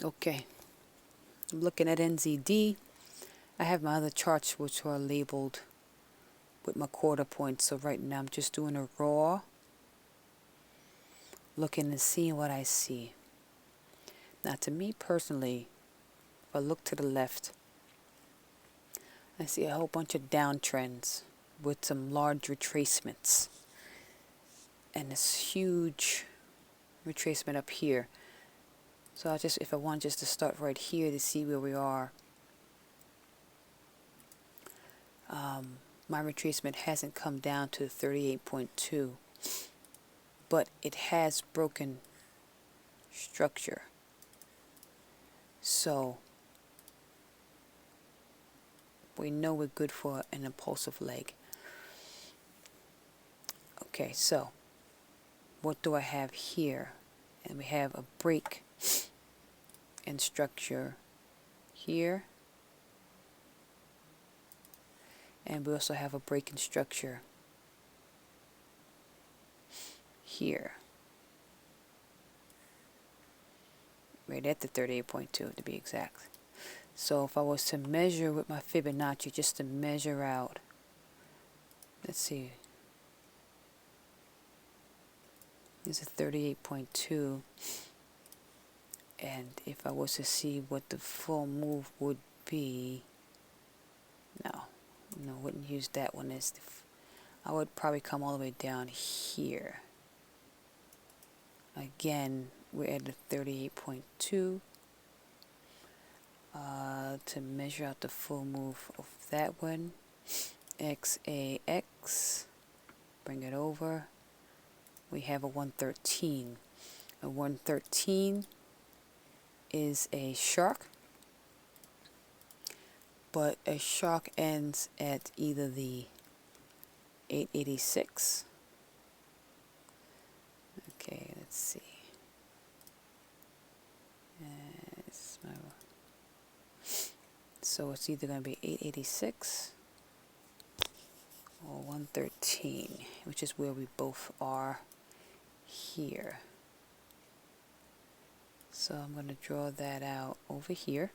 Okay, I'm looking at NZD. I have my other charts which are labeled with my quarter points. So right now I'm just doing a raw, looking and seeing what I see. Now to me personally, if I look to the left, I see a whole bunch of downtrends with some large retracements. And this huge retracement up here. So if I want just to start right here to see where we are. My retracement hasn't come down to 38.2, but it has broken structure. So we know we're good for an impulsive leg. Okay, so what do I have here? And we have a break in structure here. And we also have a break in structure here. Right at the 38.2 to be exact. So if I was to measure with my Fibonacci, just to measure out, let's see, there's a 38.2, and if I was to see what the full move would be, no, wouldn't use that one as I would probably come all the way down here. Again, we're at the 38.2. To measure out the full move of that one, XAX, bring it over, we have a 113. A 113 is a shark, but a shark ends at either the 886. Okay, let's see. So it's either going to be 886 or 113, which is where we both are here. So I'm going to draw that out over here.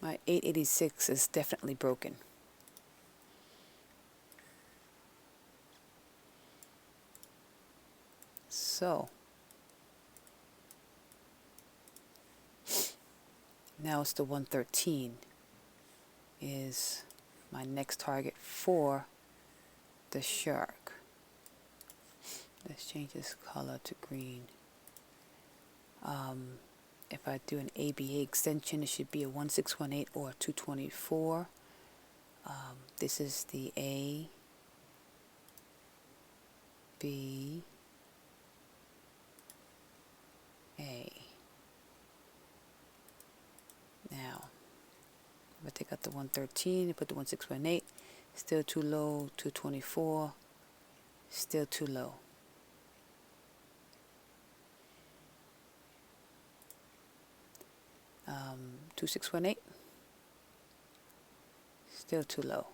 My 886 is definitely broken. So now it's the 113 is my next target for the shark. Let's change this color to green. If I do an ABA extension, it should be a 1618 or a 224. This is the A, B, A. Now, if I take out the 113 and put the 1618, still too low. 224, still too low. Um, 2618, still too low.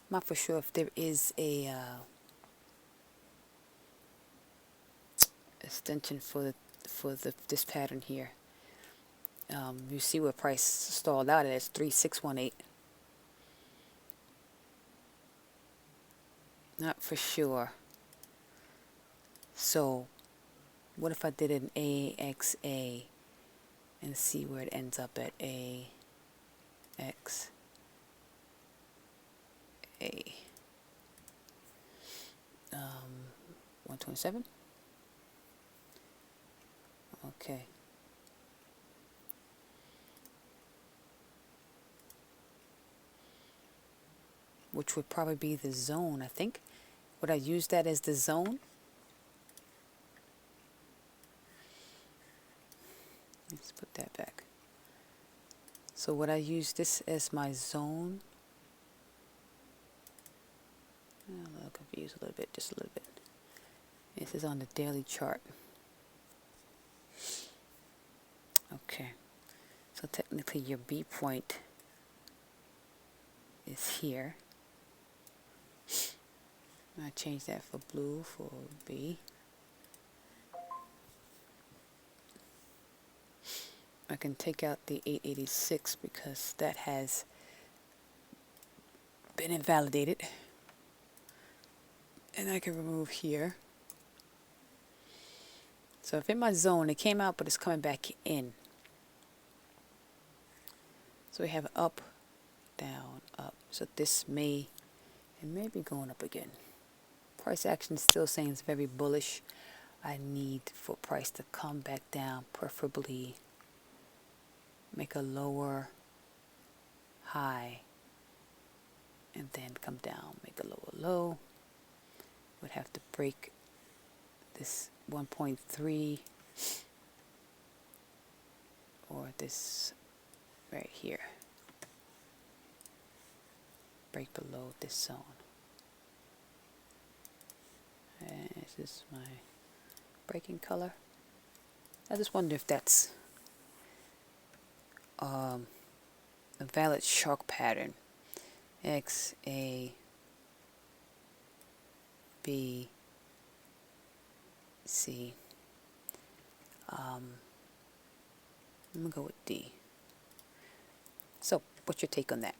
I'm not for sure if there is a extension for this pattern here. You see where price stalled out at, it's 3618. Not for sure. So what if I did an AXA and see where it ends up at? AXA 127. Okay. Which would probably be the zone, I think. Would I use that as the zone? Let's put that back. So would I use this as my zone? I'm a little confused a little bit, just a little bit. This is on the daily chart. Okay. So technically your B point is here. I change that for blue for B. I can take out the 886 because that has been invalidated. And I can remove here. So if in my zone, it came out, but it's coming back in. So we have up, down, up. So this may, it may be going up again. Price action is still saying it's very bullish. I need for price to come back down, preferably make a lower high and then come down, make a lower low. Would have to break this 1.3 or this right here. Break below this zone. And this is my breaking color. I just wonder if that's a valid shark pattern. X, A, B, C. I'm gonna go with D. So, what's your take on that?